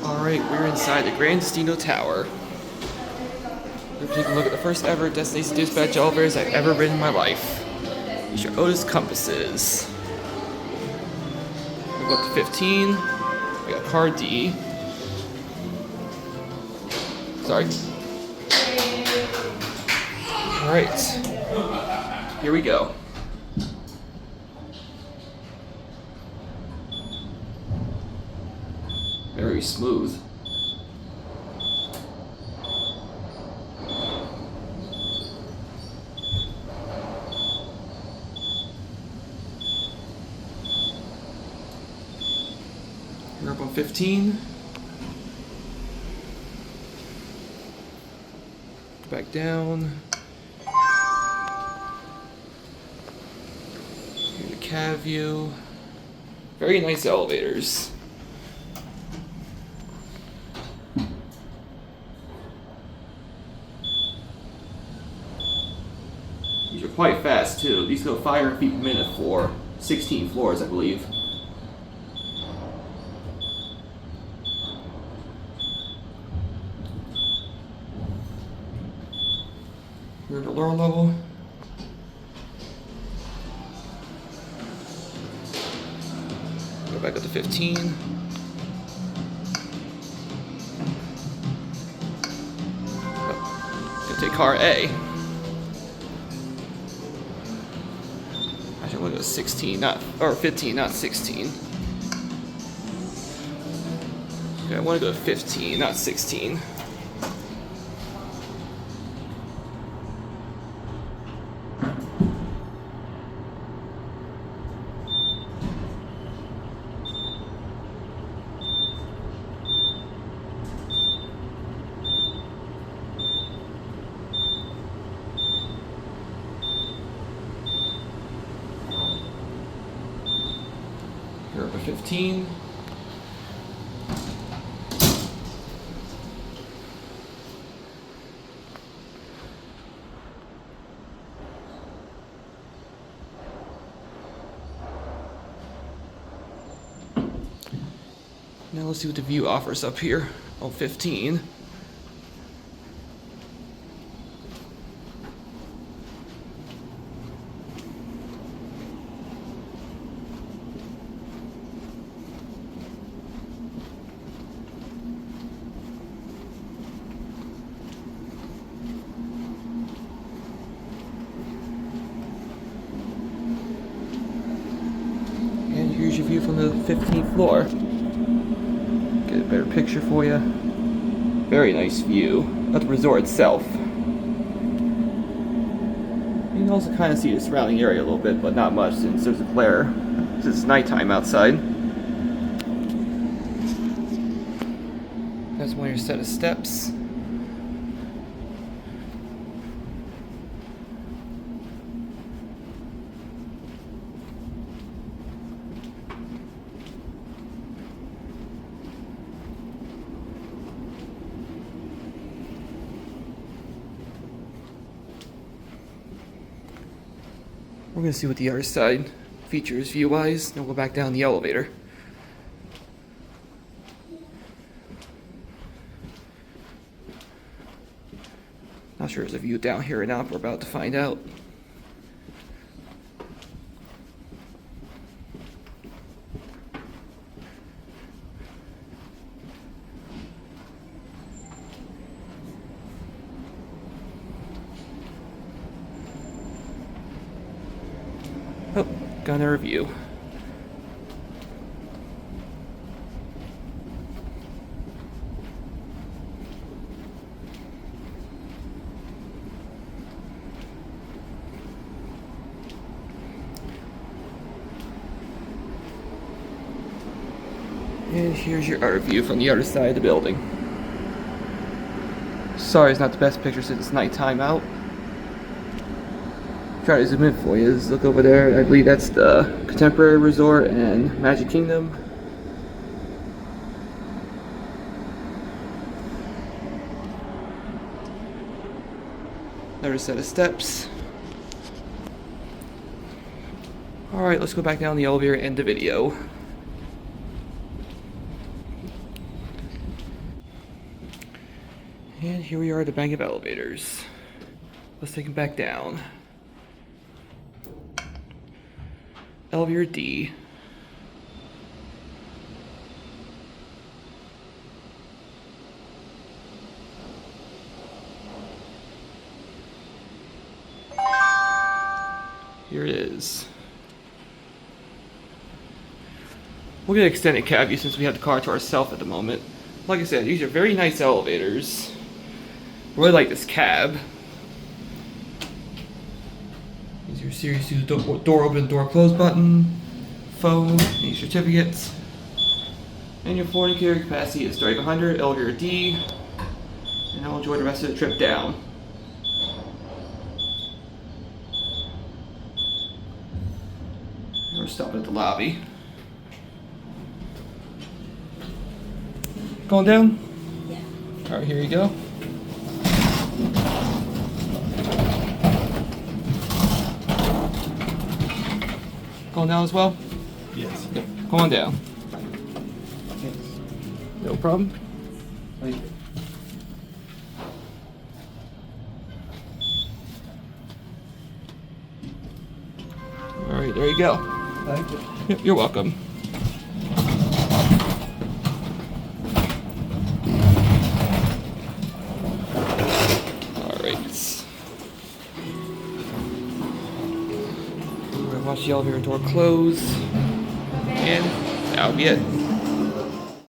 Alright, we're inside the Gran Destino Tower. We're taking a look at the first ever destination dispatch elevators I've ever ridden in my life. These are Otis compasses. We go up to 15. We got car D. Sorry. Alright. Here we go. Very smooth. We're up on 15. Go back down. Here's the cab view. Very nice elevators. These are quite fast too. These go 500 feet per minute for 16 floors, I believe. We're at the lower level. Go back up to 15. Gonna take car A. Actually, I want to go 16, or 15, not 16. Okay, I want to go 15, not 16. Here up at 15. Now let's see what the view offers up here on 15. And here's your view from the 15th floor. Get a better picture for you. Very nice view of the resort itself. You can also kind of see the surrounding area a little bit, but not much since there's a glare. Since it's nighttime outside. That's one of your set of steps. We're going to see what the other side features view-wise, then we'll go back down the elevator. Not sure there's a view down here or not, but we're about to find out. Oh, got another view. And here's your other view from the other side of the building. Sorry, it's not the best picture since it's nighttime out. Try to zoom in for you. Just look over there. I believe that's the Contemporary Resort and Magic Kingdom. Another set of steps. Alright, let's go back down the elevator and end the video. And here we are at the bank of elevators. Let's take them back down. Elevator D. Here it is. We'll get an extended cab view since we have the car to ourselves at the moment. Like I said, these are very nice elevators. Really like this cab. These are your Series 2 door open, door close button, phone, any certificates. And your floor carry capacity is 3,100, elevator D. And I'll enjoy the rest of the trip down. We're stopping at the lobby. Going down? Yeah. Alright, here you go. Going down as well? Yes. Yep. Come on down. Thanks. No problem. Thank you. Alright, there you go. Thank you. Yep, you're welcome. Alright. We're gonna watch the elevator door close. And that'll be it.